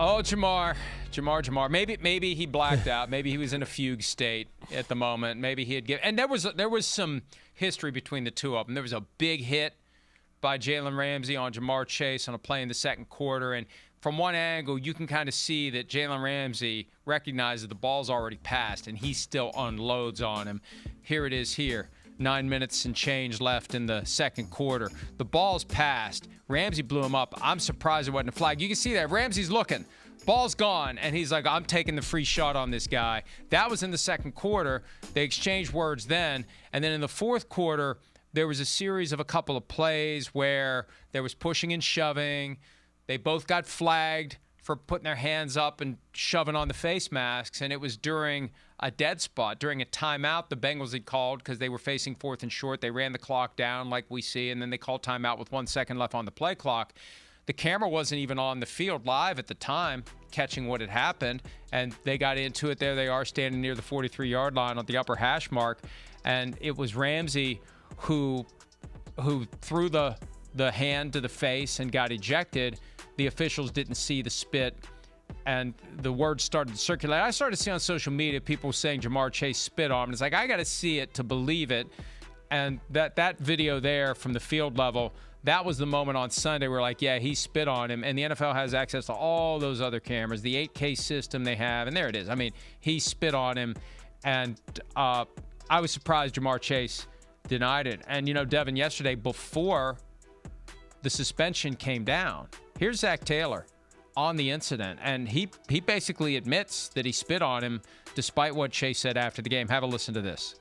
Oh, Jamar. Maybe he blacked out. Maybe he was in a fugue state at the moment. Maybe he had given. And there was some history between the two of them. There was a big hit by Jalen Ramsey on Jamar Chase on a play in the second quarter. And from one angle, you can kind of see that Jalen Ramsey recognizes the ball's already passed, and he still unloads on him. Here it is here. 9 minutes and change left in the second quarter. The ball's passed. Ramsey blew him up. I'm surprised it wasn't a flag. You can see that. Ramsey's looking. Ball's gone, and he's like, I'm taking the free shot on this guy. That was in the second quarter. They exchanged words then. And then in the fourth quarter, there was a series of a couple of plays where there was pushing and shoving. They both got flagged for putting their hands up and shoving on the face masks, and it was during a dead spot, during a timeout the Bengals had called because they were facing 4th and short. They ran the clock down like we see, and then they called timeout with 1 second left on the play clock. The camera wasn't even on the field live at the time, catching what had happened, and they got into it. There they are standing near the 43-yard line on the upper hash mark, and it was Ramsey who threw the hand to the face and got ejected. The officials didn't see the spit, and the word started to circulate. I started to see on social media people saying Jamar Chase spit on him. It's like, I got to see it to believe it. And that video there from the field level, that was the moment on Sunday where, like, yeah, he spit on him. And the NFL has access to all those other cameras, the 8K system they have, and there it is. I mean, he spit on him, and I was surprised Jamar Chase denied it. And, Devin, yesterday before the suspension came down, here's Zach Taylor on the incident, and he basically admits that he spit on him despite what Chase said after the game. Have a listen to this.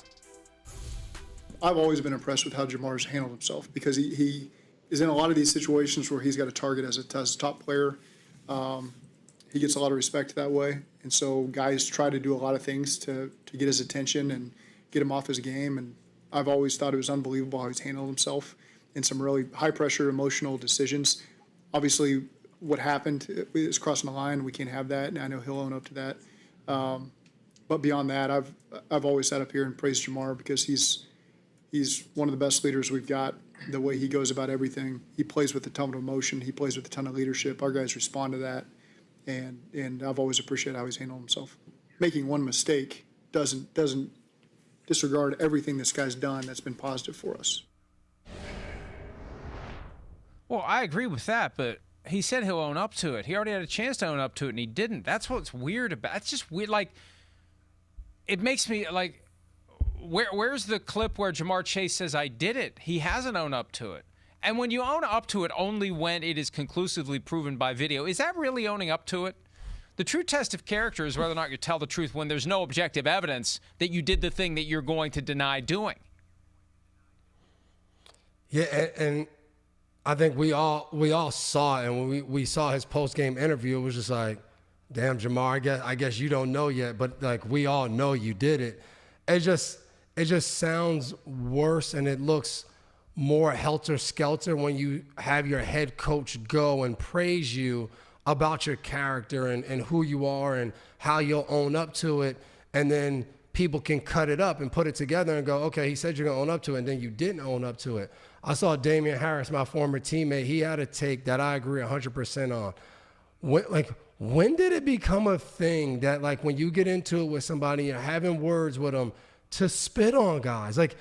I've always been impressed with how Jamar's handled himself because he is in a lot of these situations where he's got a target as a top player. He gets a lot of respect that way, and so guys try to do a lot of things to get his attention and get him off his game, and I've always thought it was unbelievable how he's handled himself in some really high-pressure emotional decisions. Obviously, what happened is crossing the line. We can't have that, and I know he'll own up to that. But beyond that, I've always sat up here and praised Jamar because he's one of the best leaders we've got. The way he goes about everything, he plays with a ton of emotion. He plays with a ton of leadership. Our guys respond to that, and I've always appreciated how he's handled himself. Making one mistake doesn't disregard everything this guy's done that's been positive for us. Well, I agree with that, but he said he'll own up to it. He already had a chance to own up to it, and he didn't. That's what's weird about it. It's just weird. Like, it makes me, like, where's the clip where Jamar Chase says, I did it? He hasn't owned up to it. And when you own up to it only when it is conclusively proven by video, is that really owning up to it? The true test of character is whether or not you tell the truth when there's no objective evidence that you did the thing that you're going to deny doing. Yeah, and I think we all saw it, and when we saw his post-game interview, it was just like, damn, Jamar, I guess you don't know yet, but like we all know you did it. It just sounds worse, and it looks more helter-skelter when you have your head coach go and praise you about your character and who you are and how you'll own up to it, and then people can cut it up and put it together and go, okay, he said you're going to own up to it, and then you didn't own up to it. I saw Damian Harris, my former teammate, he had a take that I agree 100% on. When did it become a thing that, like, when you get into it with somebody and having words with them, to spit on guys? Like,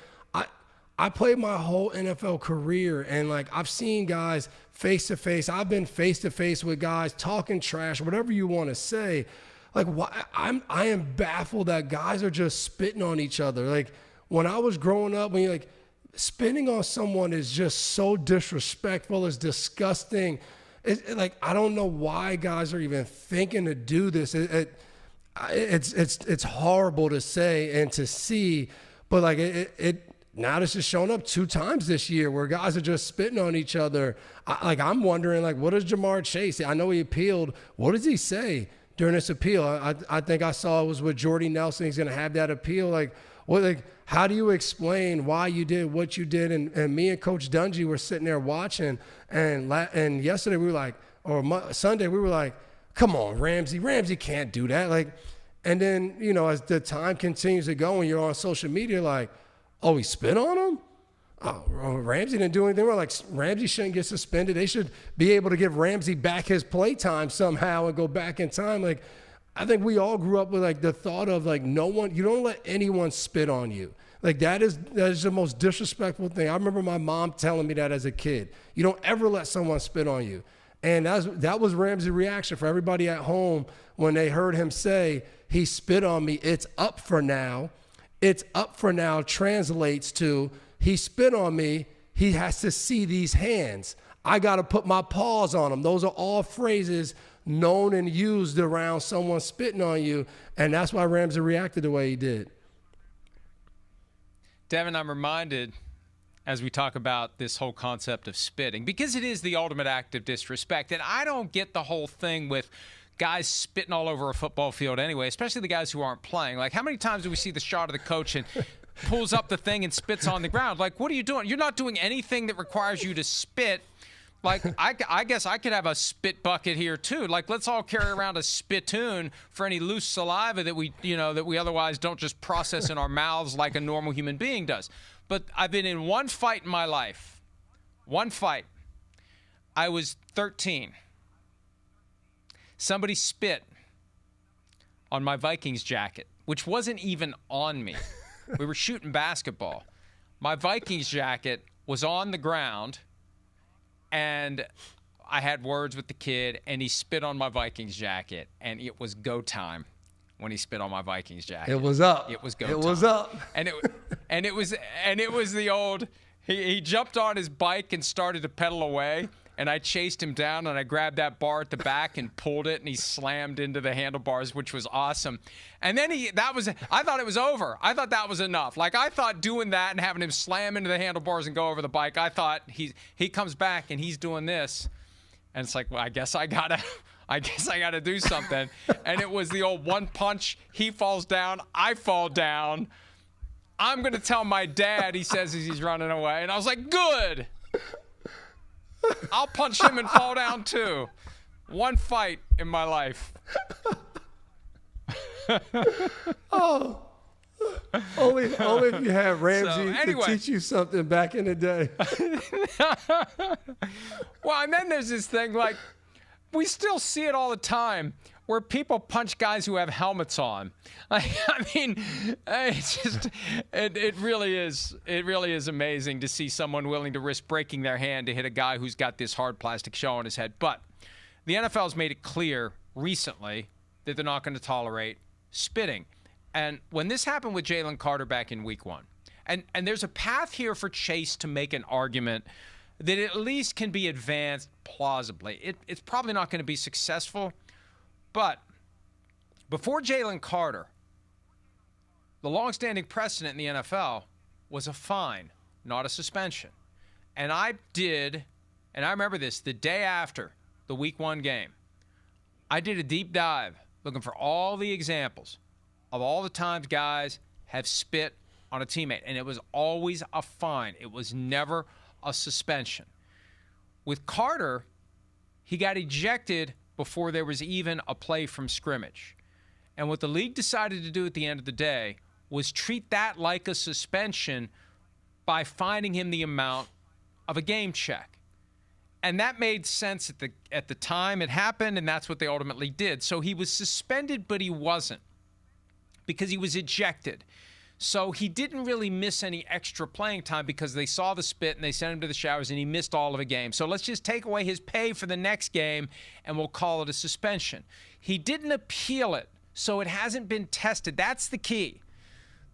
I played my whole NFL career, and, like, I've seen guys face-to-face. I've been face-to-face with guys talking trash, whatever you want to say. Like, I am baffled that guys are just spitting on each other. Like, when I was growing up, when you're like, spitting on someone is just so disrespectful. It's disgusting. Like, I don't know why guys are even thinking to do this. It's horrible to say and to see, but like now this is showing up 2 times this year where guys are just spitting on each other. I'm wondering, like, what does Jamar Chase say? I know he appealed. What does he say during this appeal? I think I saw it was with Jordy Nelson. He's going to have that appeal. How do you explain why you did what you did? And me and Coach Dungy were sitting there watching, and yesterday we were like, or Sunday we were like, come on, Ramsey can't do that. Like, and then, as the time continues to go and you're on social media, like, oh, he spit on him? oh, Ramsey didn't do anything wrong. Like, Ramsey shouldn't get suspended. They should be able to give Ramsey back his play time somehow and go back in time. Like, I think we all grew up with, like, the thought of, like, you don't let anyone spit on you. Like, that is the most disrespectful thing. I remember my mom telling me that as a kid. You don't ever let someone spit on you. And that was Ramsey's reaction for everybody at home when they heard him say, he spit on me. It's up for now. It's up for now translates to, he spit on me. He has to see these hands. I got to put my paws on him. Those are all phrases known and used around someone spitting on you. And that's why Ramsey reacted the way he did. Devin, I'm reminded as we talk about this whole concept of spitting, because it is the ultimate act of disrespect. And I don't get the whole thing with guys spitting all over a football field anyway, especially the guys who aren't playing. Like, how many times do we see the shot of the coach and pulls up the thing and spits on the ground? Like, what are you doing? You're not doing anything that requires you to spit. Like, I guess I could have a spit bucket here too. Like, let's all carry around a spittoon for any loose saliva that we otherwise don't just process in our mouths like a normal human being does. But I've been in one fight in my life. One fight. I was 13. Somebody spit on my Vikings jacket, which wasn't even on me. We were shooting basketball. My Vikings jacket was on the ground, and I had words with the kid, and he spit on my Vikings jacket, and it was go time when he spit on my Vikings jacket. It was up. It was go time. It was up. And it was the old, he jumped on his bike and started to pedal away. And I chased him down, and I grabbed that bar at the back and pulled it, and he slammed into the handlebars, which was awesome. And then I thought it was over. I thought that was enough. Like, I thought doing that and having him slam into the handlebars and go over the bike, I thought he comes back and he's doing this. And it's like, well, I guess I gotta do something. And it was the old one punch. He falls down. I fall down. I'm going to tell my dad, he says as he's running away. And I was like, good. I'll punch him and fall down too. One fight in my life. Oh, only if you had Ramsey to teach you something back in the day. Well, and then there's this thing, like, we still see it all the time where people punch guys who have helmets on. Like, I mean, it's just, it really is amazing to see someone willing to risk breaking their hand to hit a guy who's got this hard plastic shell on his head. But the NFL's made it clear recently that they're not going to tolerate spitting. And when this happened with Jalen Carter back in week 1, and there's a path here for Chase to make an argument that at least can be advanced plausibly. It's probably not going to be successful. But before Jalen Carter, the longstanding precedent in the NFL was a fine, not a suspension. And I remember this, the day after the week 1 game, I did a deep dive looking for all the examples of all the times guys have spit on a teammate. And it was always a fine. It was never a suspension. With Carter, he got ejected before there was even a play from scrimmage. And what the league decided to do at the end of the day was treat that like a suspension by fining him the amount of a game check. And that made sense at the time it happened, and that's what they ultimately did. So he was suspended, but he wasn't, because he was ejected. So he didn't really miss any extra playing time because they saw the spit and they sent him to the showers and he missed all of a game. So let's just take away his pay for the next game and we'll call it a suspension. He didn't appeal it, so it hasn't been tested. That's the key.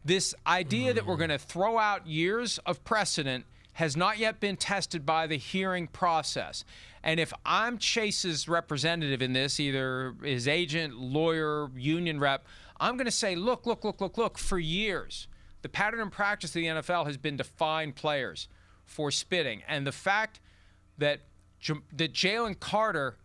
This idea that we're going to throw out years of precedent has not yet been tested by the hearing process. And if I'm Chase's representative in this, either his agent, lawyer, union rep, I'm going to say, look, for years, the pattern and practice of the NFL has been to fine players for spitting. And the fact that Jalen Carter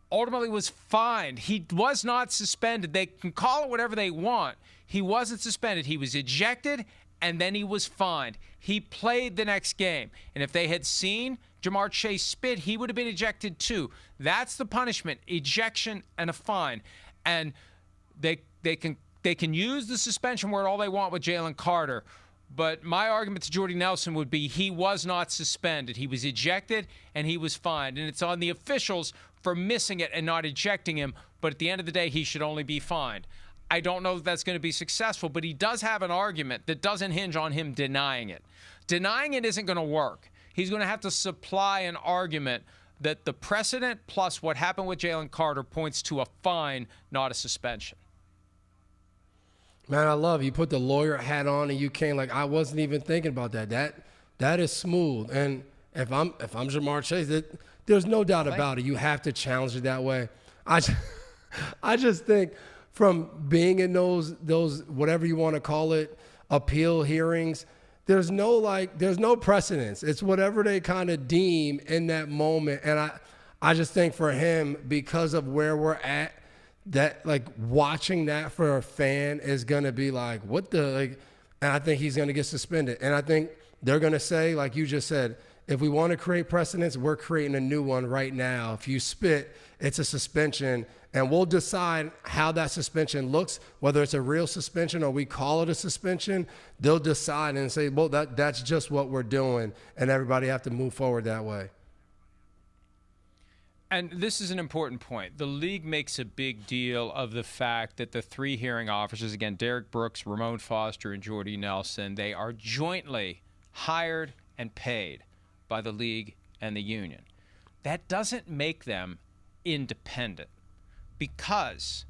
ultimately was fined, he was not suspended. They can call it whatever they want. He wasn't suspended. He was ejected, and then he was fined. He played the next game. And if they had seen Jamar Chase spit, he would have been ejected too. That's the punishment, ejection and a fine. And they can use the suspension word all they want with Jalen Carter, But my argument to Jordy Nelson would be he was not suspended. He was ejected and he was fined. And it's on the officials for missing it and not ejecting him. But at the end of the day, he should only be fined. I don't know if that's going to be successful, but he does have an argument that doesn't hinge on him denying it. Denying it isn't going to work. He's going to have to supply an argument that the precedent plus what happened with Jalen Carter points to a fine, not a suspension. Man, I love you put the lawyer hat on and you came like I wasn't even thinking about that. That is smooth. And if I'm Jamar Chase, there's no doubt about it. You have to challenge it that way. I just think from being in those whatever you want to call it, appeal hearings, there's no precedence. It's whatever they kind of deem in that moment. And I just think for him, because of where we're at, that like watching that for a fan is gonna be like, what the like, and I think he's gonna get suspended. And I think they're gonna say, like you just said, if we want to create precedents, we're creating a new one right now. If you spit, it's a suspension, and we'll decide how that suspension looks, whether it's a real suspension or we call it a suspension. They'll decide and say, well, that's just what we're doing, and everybody have to move forward that way. And this is an important point. The league makes a big deal of the fact that the three hearing officers, again, Derek Brooks, Ramon Foster, and Jordy Nelson, they are jointly hired and paid by the league and the union. That doesn't make them independent because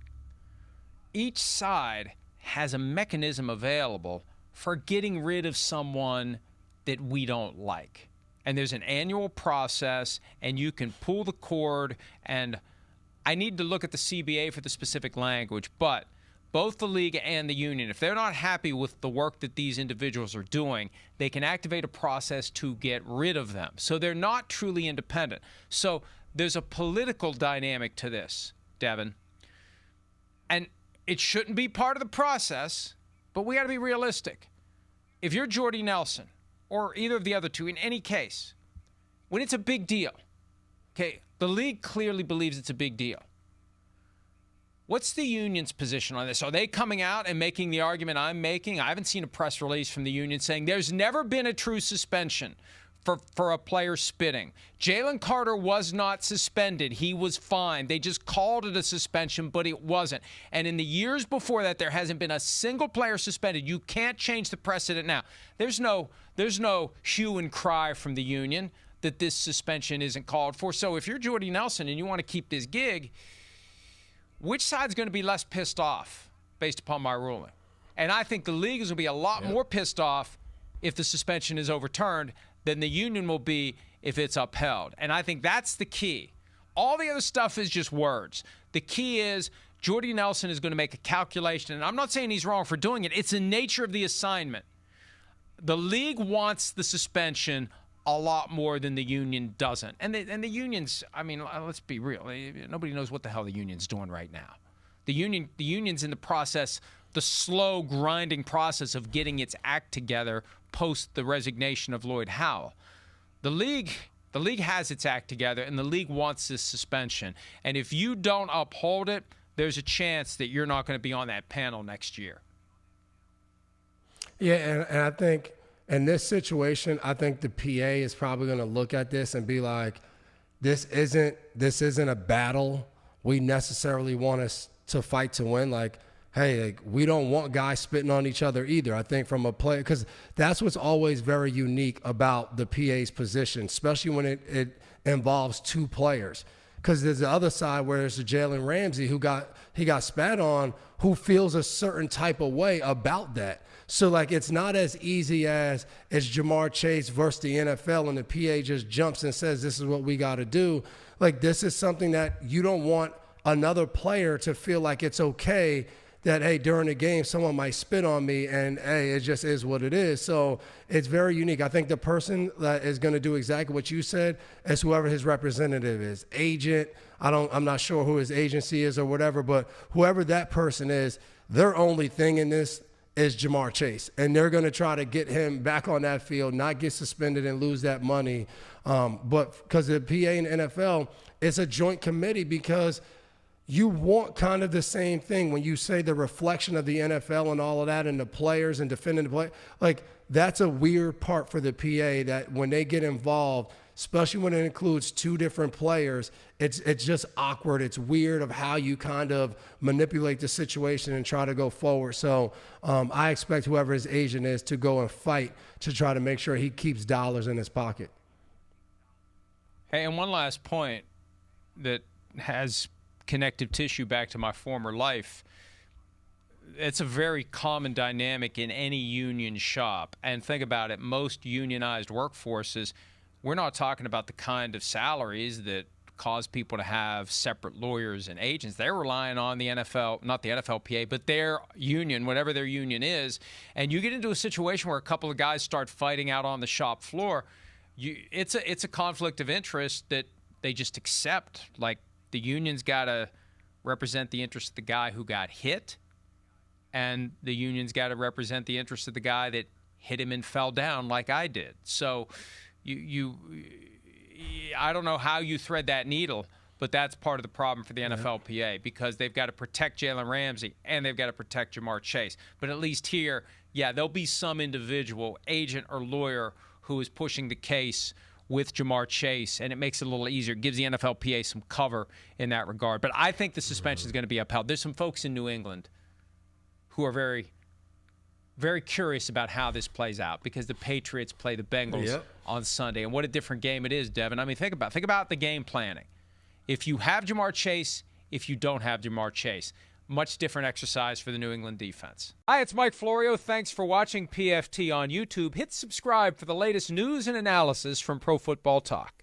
each side has a mechanism available for getting rid of someone that we don't like. And there's an annual process, and you can pull the cord, and I need to look at the CBA for the specific language, but both the league and the union, if they're not happy with the work that these individuals are doing, they can activate a process to get rid of them. So they're not truly independent. So there's a political dynamic to this, Devin. And it shouldn't be part of the process, but we got to be realistic. If you're Jordy Nelson, or either of the other two, in any case, when it's a big deal, okay, the league clearly believes it's a big deal. What's the union's position on this? Are they coming out and making the argument I'm making? I haven't seen a press release from the union saying there's never been a true suspension for a player spitting. Jalen Carter was not suspended. He was fined. They just called it a suspension, but it wasn't. And in the years before that, there hasn't been a single player suspended. You can't change the precedent now. There's no hue and cry from the union that this suspension isn't called for. So if you're Jordy Nelson and you want to keep this gig, which side's going to be less pissed off based upon my ruling? And I think the league is going to be a lot more pissed off if the suspension is overturned than the union will be if it's upheld. And I think that's the key. All the other stuff is just words. The key is Jordy Nelson is going to make a calculation, and I'm not saying he's wrong for doing it. It's the nature of the assignment. The league wants the suspension a lot more than the union doesn't. And the unions, I mean, let's be real. Nobody knows what the hell the union's doing right now. The union's in the process, the slow grinding process of getting its act together post the resignation of Lloyd Howell. The league has its act together, and the league wants this suspension. And if you don't uphold it, there's a chance that you're not going to be on that panel next year. Yeah, and I think in this situation, I think the PA is probably going to look at this and be like, this isn't a battle we necessarily want us to fight to win. Like, hey, like, we don't want guys spitting on each other either. I think from a player, because that's what's always very unique about the PA's position, especially when it involves two players. Because there's the other side where there's Jalen Ramsey who got spat on, who feels a certain type of way about that. So, like, it's not as easy as it's Jamar Chase versus the NFL and the PA just jumps and says, this is what we got to do. Like, this is something that you don't want another player to feel like it's okay that, hey, during the game, someone might spit on me and, hey, it just is what it is. So it's very unique. I think the person that is going to do exactly what you said is whoever his representative is, agent. I'm not sure who his agency is or whatever, but whoever that person is, their only thing in this is Jamar Chase. And they're going to try to get him back on that field, not get suspended and lose that money. But because the PA and NFL, it's a joint committee because you want kind of the same thing when you say the reflection of the NFL and all of that and the players and defending the play. Like, that's a weird part for the PA that when they get involved, especially when it includes two different players, it's just awkward. It's weird of how you kind of manipulate the situation and try to go forward. So I expect whoever his agent is to go and fight to try to make sure he keeps dollars in his pocket. Hey, and one last point that has connective tissue back to my former life. It's a very common dynamic in any union shop. And think about it, most unionized workforces, we're not talking about the kind of salaries that cause people to have separate lawyers and agents. They're relying on the NFL, not the NFLPA, but their union, whatever their union is. And you get into a situation where a couple of guys start fighting out on the shop floor, it's a conflict of interest that they just accept. Like, the union's got to represent the interest of the guy who got hit, and the union's got to represent the interest of the guy that hit him and fell down like I did. So I don't know how you thread that needle, but that's part of the problem for the NFLPA, because they've got to protect Jalen Ramsey and they've got to protect Jamar Chase. But at least here, there'll be some individual, agent or lawyer, who is pushing the case with Jamar Chase, and it makes it a little easier. It gives the NFLPA some cover in that regard. But I think the suspension is going to be upheld. There's some folks in New England who are very, very curious about how this plays out, because the Patriots play the Bengals on Sunday. And what a different game it is, Devin. I mean, think about the game planning. If you have Jamar Chase, if you don't have Jamar Chase, much different exercise for the New England defense. Hi, it's Mike Florio. Thanks for watching PFT on YouTube. Hit subscribe for the latest news and analysis from Pro Football Talk.